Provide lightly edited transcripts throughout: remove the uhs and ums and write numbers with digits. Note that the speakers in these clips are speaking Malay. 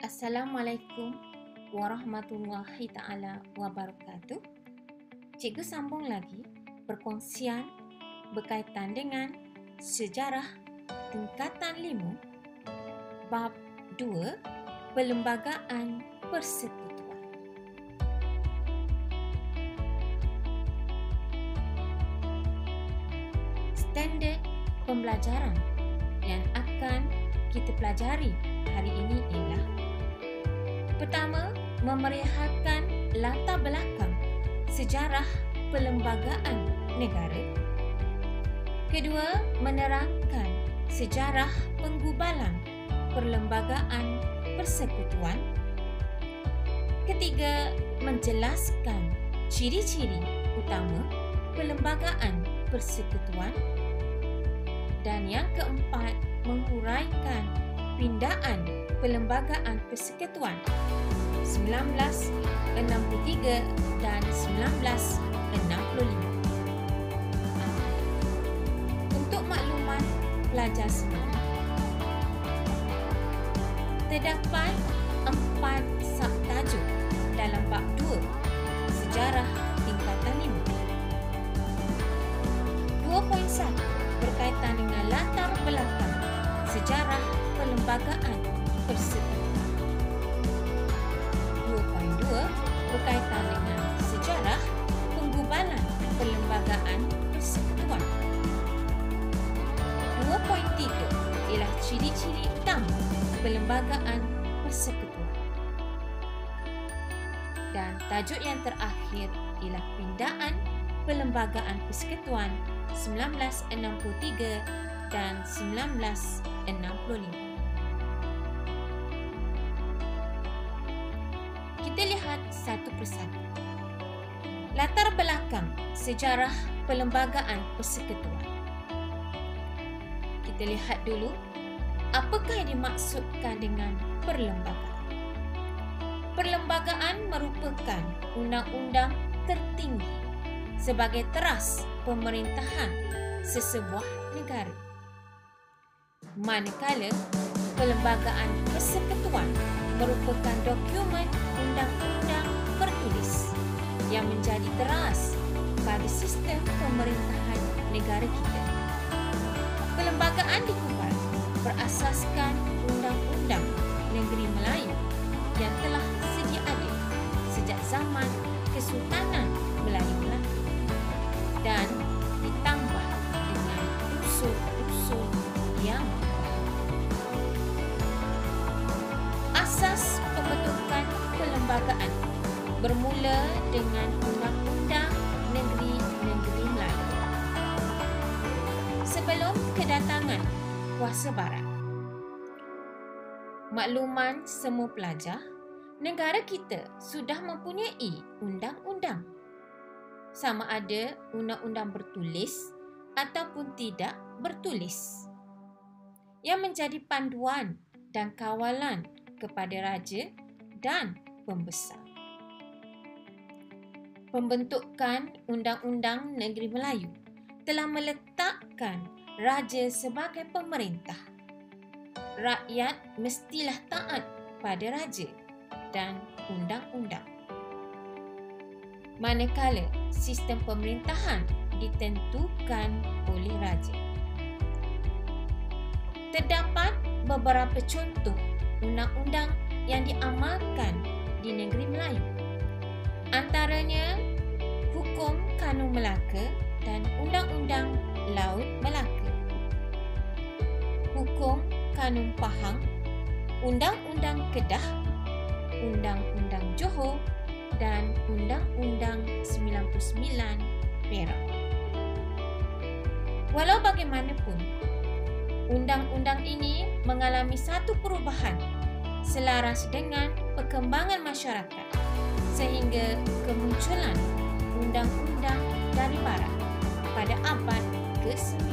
Assalamualaikum warahmatullahi ta'ala wabarakatuh. Cikgu sambung lagi perkongsian berkaitan dengan sejarah tingkatan 5 bab 2 Perlembagaan Persekutuan. Standard pembelajaran yang akan kita pelajari hari ini ialah: pertama, memeriahkan latar belakang sejarah perlembagaan negara. Kedua, menerangkan sejarah penggubalan perlembagaan persekutuan. Ketiga, menjelaskan ciri-ciri utama perlembagaan persekutuan. Dan yang keempat, menghuraikan pindaan perlembagaan persekutuan 1963 dan 1965. Untuk makluman pelajar semua, terdapat 4 subtajuk dalam bab 2 sejarah tingkatan 5. 2.1 berkaitan dengan latar belakang sejarah perlembagaan persekutuan. 2.2 berkaitan dengan sejarah penggubalan perlembagaan persekutuan. 2.3 ialah ciri-ciri utama perlembagaan persekutuan. Dan tajuk yang terakhir ialah pindaan perlembagaan persekutuan 1963 dan 1965. Kita lihat satu persatu. Latar belakang sejarah perlembagaan persekutuan. Kita lihat dulu, apakah yang dimaksudkan dengan perlembagaan? Perlembagaan merupakan undang-undang tertinggi sebagai teras pemerintahan sesebuah negara. Manakala perlembagaan persekutuan merupakan dokumen undang-undang bertulis yang menjadi teras pada sistem pemerintahan negara kita. Perlembagaan dikubal berasaskan Undang-Undang Negeri Melayu yang telah sedia ada sejak zaman Kesultanan Melayu Melaka dan ditambah dengan unsur-unsur yang asas pembentukan perlembagaan bermula dengan Undang-Undang Negeri Melayu. Sebelum kedatangan kuasa barat, makluman semua pelajar, negara kita sudah mempunyai undang-undang. Sama ada undang-undang bertulis ataupun tidak bertulis, yang menjadi panduan dan kawalan kepada raja dan pembesar. Pembentukan Undang-Undang Negeri Melayu telah meletakkan raja sebagai pemerintah. Rakyat mestilah taat pada raja dan undang-undang. Manakala sistem pemerintahan ditentukan oleh raja. Terdapat beberapa contoh undang-undang yang diamalkan di negeri Melayu. Antaranya Hukum Kanun Melaka dan Undang-Undang Laut Melaka, Hukum Kanun Pahang, Undang-Undang Kedah, Undang-Undang Johor dan Undang-Undang 99 Perak. Walau bagaimanapun, undang-undang ini mengalami satu perubahan selaras dengan perkembangan masyarakat sehingga kemunculan undang-undang dari barat pada abad ke-19.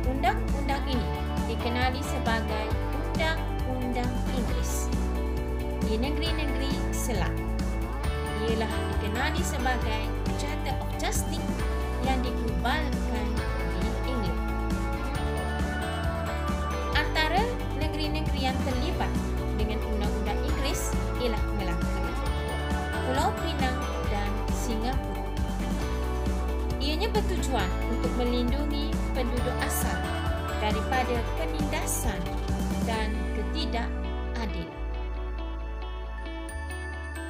Undang-undang ini dikenali sebagai Undang-Undang Inggeris. Di negeri-negeri Selat, ialah dikenali sebagai Charter of Justice yang digubalkan di England. Antara negeri-negeri bertujuan untuk melindungi penduduk asal daripada penindasan dan ketidakadilan.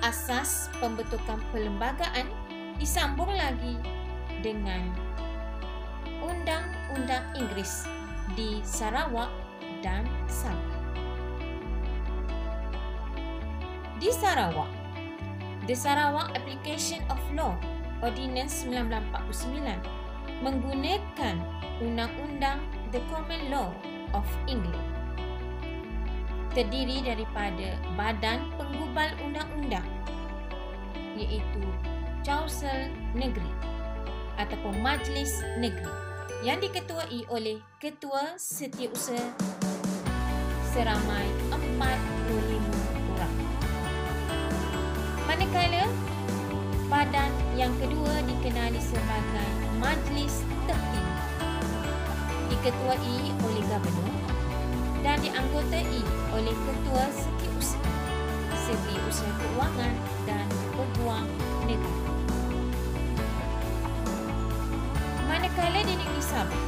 Asas pembentukan perlembagaan disambung lagi dengan Undang-Undang Inggeris di Sarawak dan Sabah. Di Sarawak, The Sarawak Application of Law Ordinance 1949 menggunakan Undang-Undang The Common Law of England. Terdiri daripada Badan Penggubal Undang-Undang, iaitu Council Negeri ataupun Majlis Negeri, yang diketuai oleh Ketua Setiausaha seramai 45 orang. Manakala badan yang kedua dikenali sebagai Majlis Tertinggi, diketuai oleh Gubernur dan dianggotai oleh Ketua Setiausaha, Setiausaha Keuangan dan Peguam Negara. Manakala di negeri Sabah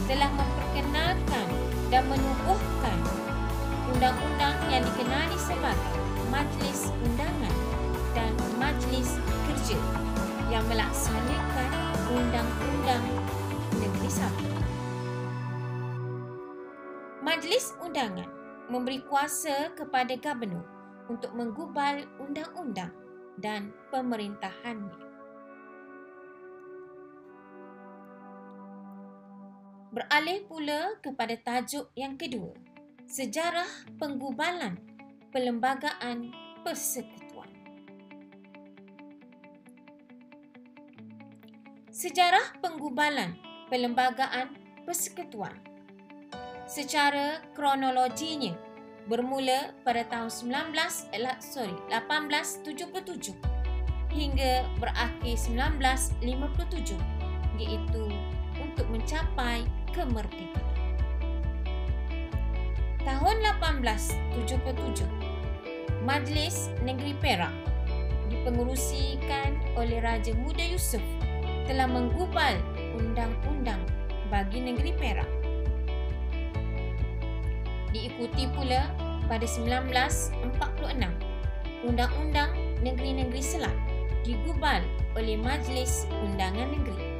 telah memperkenalkan dan menubuhkan undang-undang yang dikenali sebagai Majlis Undangan dan Majlis Kerja yang melaksanakan undang-undang negeri Sabah. Majlis Undangan memberi kuasa kepada Gubernur untuk menggubal undang-undang dan pemerintahannya. Beralih pula kepada tajuk yang kedua, sejarah penggubalan perlembagaan persekutuan. Sejarah penggubalan perlembagaan persekutuan secara kronologinya bermula pada tahun 1877 hingga berakhir 1957, iaitu untuk mencapai kemerdekaan. Tahun 1877, Majlis Negeri Perak dipengerusikan oleh Raja Muda Yusof telah menggubal undang-undang bagi Negeri Perak. Diikuti pula pada 1946, Undang-Undang Negeri-Negeri Selat digubal oleh Majlis Undangan Negeri.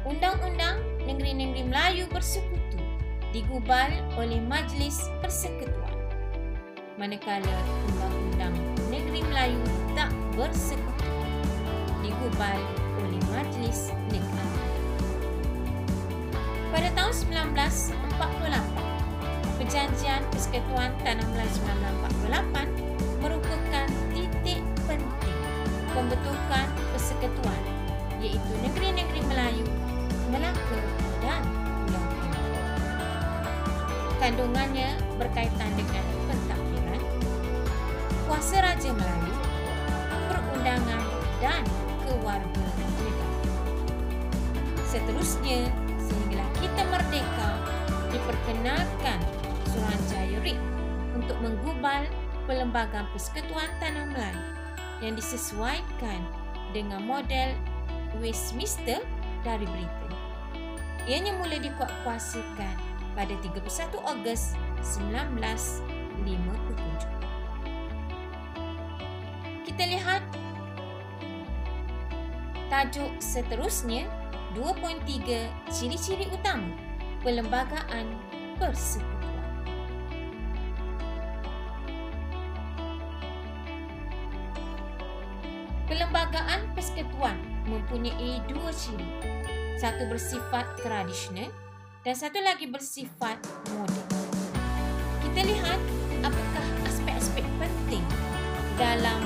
Undang-Undang Negeri-Negeri Melayu Bersekutu digubal oleh Majlis Persekutuan, manakala Undang-Undang Negeri Melayu Tak Bersekutu digubal oleh Majlis Negeri. Pada tahun 1948, Perjanjian Persekutuan Tanah Melayu 1948 merupakan titik penting pembentukan persekutuan, iaitu Negeri-Negeri Melayu, Melaka dan Pulau Pinang. Kandungannya berkaitan dengan pentadbiran, kuasa Raja Melayu, perundangan dan kewarganegaraan. Seterusnya, sehinggalah kita merdeka, diperkenalkan Suruhanjaya Rik untuk menggubal Perlembagaan Persekutuan Tanah Melayu yang disesuaikan dengan model Westminster dari Britain. Ianya mula dikuatkuasakan pada 31 Ogos 1957. Kita lihat tajuk seterusnya, 2.3 Ciri-ciri utama Perlembagaan Persekutuan. Perlembagaan persekutuan mempunyai dua ciri. Satu bersifat tradisional dan satu lagi bersifat moden. Kita lihat apakah aspek-aspek penting dalam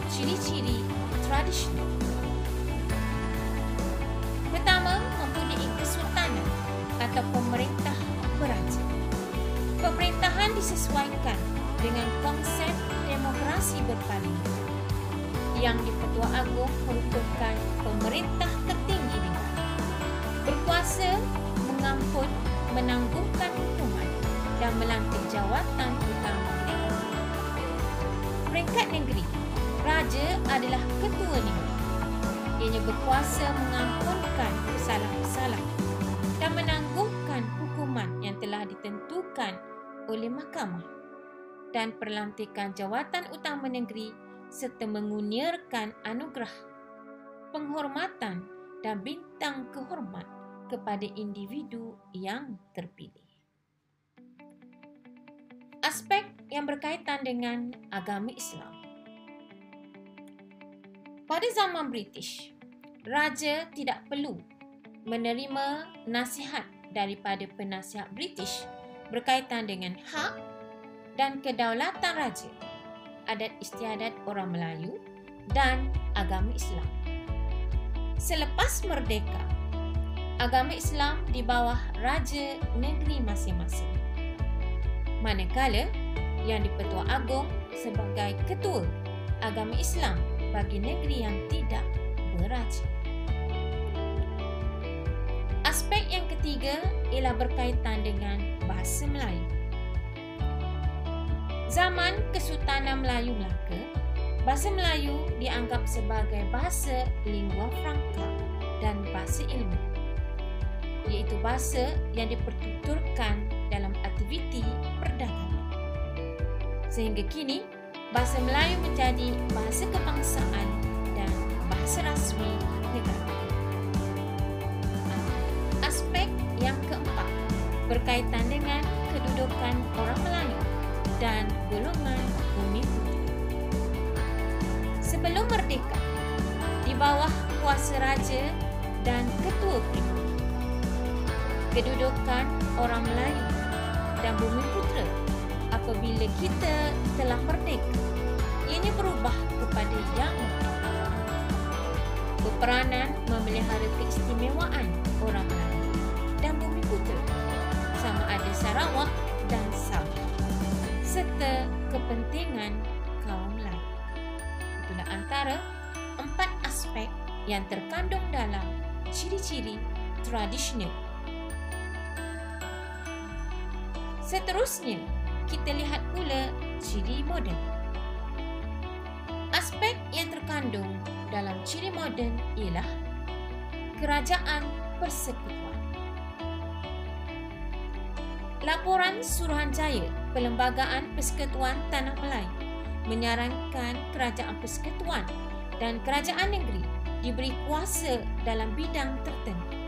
ciri-ciri tradisional. Pertama, mempunyai kesultanan atau pemerintah beraja. Pemerintahan disesuaikan dengan konsep demokrasi berparlimen, yang di-Pertua Agong merupakan pemerintah tertinggi negara, berkuasa mengampun, menanggungkan hukuman dan melantik jawatan utama negara. Peringkat negeri, raja adalah ketua negeri. Ianya berkuasa mengampunkan pesalah-pesalah dan menangguhkan hukuman yang telah ditentukan oleh mahkamah, dan perlantikan jawatan utama negeri serta menguniakan anugerah, penghormatan dan bintang kehormat kepada individu yang terpilih. Aspek yang berkaitan dengan agama Islam. Pada zaman British, raja tidak perlu menerima nasihat daripada penasihat British berkaitan dengan hak dan kedaulatan raja, adat istiadat orang Melayu dan agama Islam. Selepas merdeka, agama Islam di bawah raja negeri masing-masing, manakala yang di-Pertua Agong sebagai ketua agama Islam bagi negeri yang tidak beraja. Aspek yang ketiga ialah berkaitan dengan bahasa Melayu. Zaman Kesultanan Melayu Melaka, bahasa Melayu dianggap sebagai bahasa lingua franca dan bahasa ilmu, iaitu bahasa yang dipertuturkan dalam aktiviti perdagangan. Sehingga kini, bahasa Melayu menjadi bahasa kebangsaan dan bahasa rasmi negara. Aspek yang keempat berkaitan dengan kedudukan orang Melayu dan golongan bumi putera. Sebelum merdeka, di bawah kuasa raja dan ketua primer, kedudukan orang Melayu dan bumi putera apabila kita telah merdeka, ianya berubah kepada yang berperanan memelihara keistimewaan orang Melayu dan bumi putera, sama ada Sarawak dan Sabah, serta kepentingan kaum Melayu. Itulah antara 4 aspek yang terkandung dalam ciri-ciri tradisional. Seterusnya, kita lihat pula ciri moden. Aspek yang terkandung dalam ciri moden ialah kerajaan persekutuan. Laporan Suruhanjaya Perlembagaan Persekutuan Tanah Melayu menyarankan kerajaan persekutuan dan kerajaan negeri diberi kuasa dalam bidang tertentu.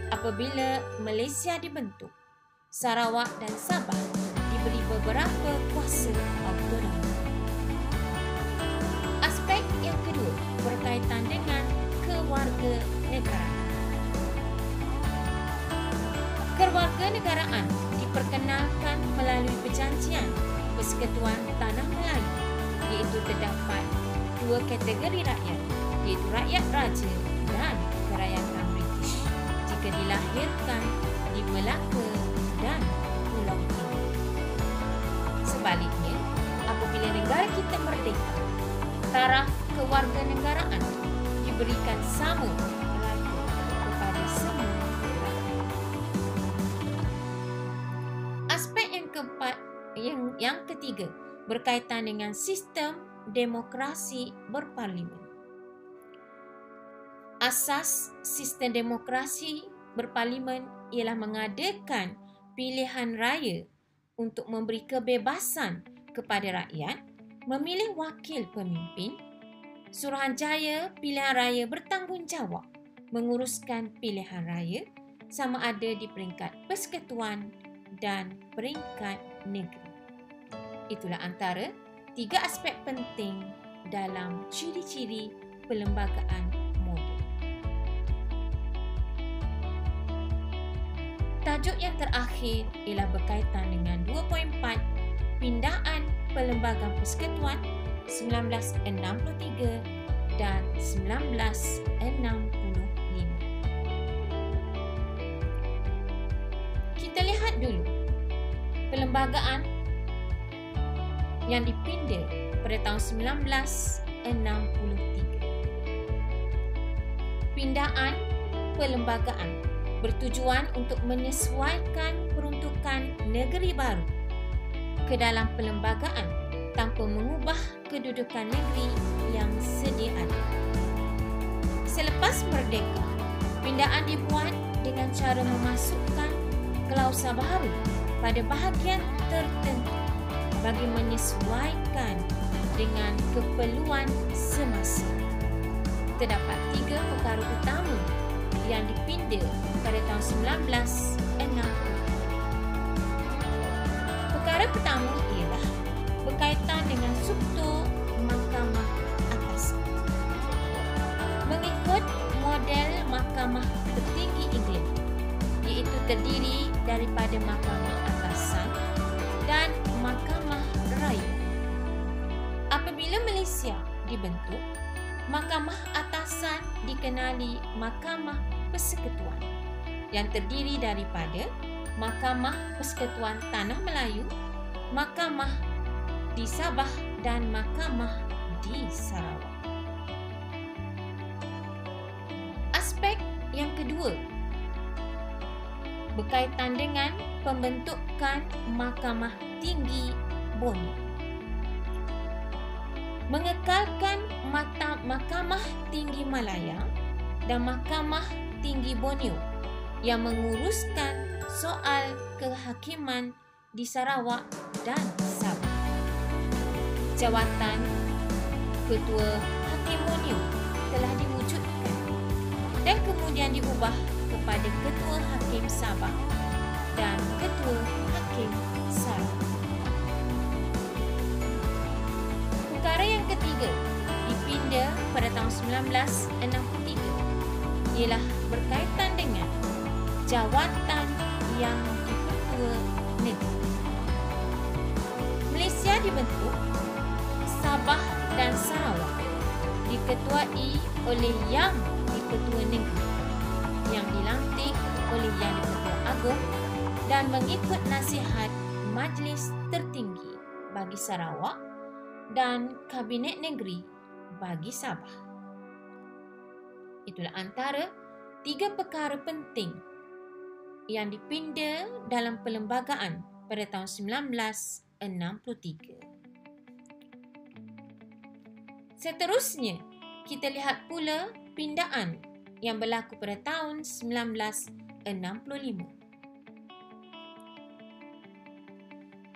Apabila Malaysia dibentuk, Sarawak dan Sabah diberi beberapa kuasa autonomi. Aspek yang kedua berkaitan dengan kewarganegaraan. Kewarganegaraan diperkenalkan melalui perjanjian Persekutuan Tanah Melayu, iaitu terdapat 2 kategori rakyat, iaitu rakyat raja dan kerajaan British jika dilahirkan di Melaka dan Pulau Timur. Sebaliknya, apabila negara kita merdeka, taraf kewarganegaraan diberikan sama rata kepada semua rakyat. Aspek yang keempat, yang ketiga berkaitan dengan sistem demokrasi berparlimen. Asas sistem demokrasi berparlimen ialah mengadakan pilihan raya untuk memberi kebebasan kepada rakyat memilih wakil pemimpin. Suruhanjaya pilihan raya bertanggungjawab menguruskan pilihan raya sama ada di peringkat persekutuan dan peringkat negeri. Itulah antara 3 aspek penting dalam ciri-ciri perlembagaan moden. Tajuk yang terakhir ialah berkaitan dengan 2.4 Pindaan Perlembagaan Persekutuan 1963 dan 1965. Kita lihat dulu perlembagaan yang dipinda pada tahun 1963. Pindaan perlembagaan bertujuan untuk menyesuaikan peruntukan negeri baru ke dalam perlembagaan tanpa mengubah kedudukan negeri yang sedia ada. Selepas merdeka, pindaan dibuat dengan cara memasukkan klausa baharu pada bahagian tertentu bagi menyesuaikan dengan keperluan semasa. Terdapat 3 perkara utama yang dipinda pada tahun 1960. Perkara pertama ialah berkaitan dengan struktur Mahkamah Atasan. Mengikut model Mahkamah Tertinggi England, iaitu terdiri daripada Mahkamah Atasan dan Mahkamah Raya. Apabila Malaysia dibentuk, Mahkamah Atasan dikenali Mahkamah Persekutuan yang terdiri daripada Mahkamah Persekutuan Tanah Melayu, Mahkamah di Sabah dan Mahkamah di Sarawak. Aspek yang kedua berkaitan dengan pembentukan Mahkamah Tinggi Borneo. Mengekalkan Mahkamah Tinggi Malaya dan Mahkamah Tinggi Borneo yang menguruskan soal kehakiman di Sarawak dan Sabah. Jawatan Ketua Hakim Borneo telah diwujudkan dan kemudian diubah kepada Ketua Hakim Sabah dan Ketua Hakim Sarawak. Perkara yang ketiga dipinda pada tahun 1963 ialah berkaitan dengan jawatan yang dipertua negeri. Malaysia dibentuk, Sabah dan Sarawak diketuai oleh Yang di-Ketua Negeri yang dilantik oleh Yang di-Ketua Agong dan mengikut nasihat Majlis Tertinggi bagi Sarawak dan Kabinet Negeri bagi Sabah. Itulah antara 3 perkara penting yang dipinda dalam perlembagaan pada tahun 1963. Seterusnya, kita lihat pula pindaan yang berlaku pada tahun 1965.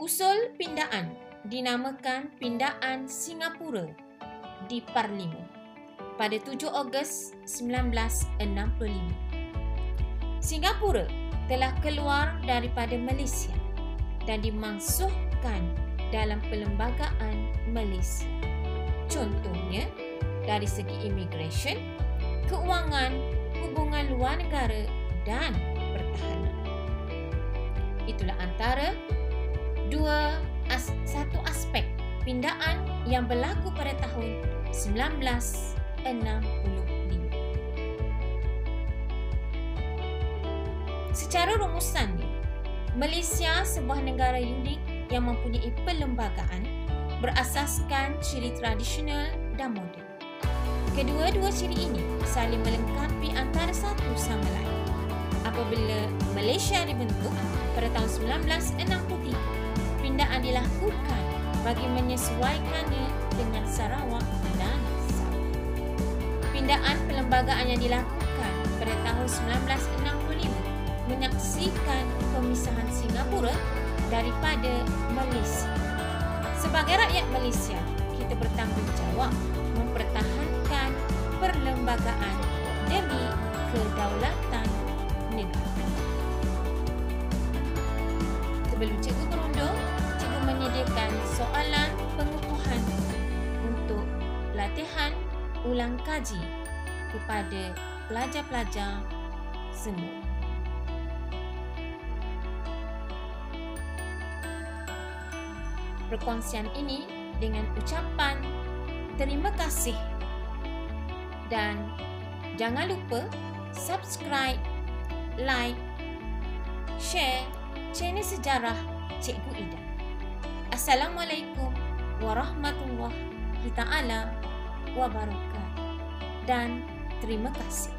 Usul pindaan dinamakan Pindaan Singapura di Parlimen pada 7 Ogos 1965. Singapura telah keluar daripada Malaysia dan dimasukkan dalam perlembagaan Malaysia. Contohnya, dari segi immigration, keuangan, hubungan luar negara dan pertahanan. Itulah antara satu aspek pindaan yang berlaku pada tahun 1965. Secara rumusannya, Malaysia sebuah negara unik yang mempunyai perlembagaan berasaskan ciri tradisional dan moden. Kedua-dua ciri ini saling melengkapi antara satu sama lain. Apabila Malaysia dibentuk pada tahun 1963, pindaan dilakukan bagi menyesuaikannya dengan Sarawak dan Sabah. Pindaan perlembagaan yang dilakukan pada tahun 1965 menyaksikan pemisahan Singapura daripada Malaysia. Sebagai rakyat Malaysia, kita bertanggungjawab mempertahankan perlembagaan demi kedaulatan negara. Sebelum cikgu berundur, cikgu menyediakan soalan pengukuhan untuk latihan ulang kaji kepada pelajar-pelajar semua. Perkongsian ini dengan ucapan terima kasih dan jangan lupa subscribe, like, share channel Sejarah Cikgu Ida. Assalamualaikum warahmatullahi taala wabarakatuh dan terima kasih.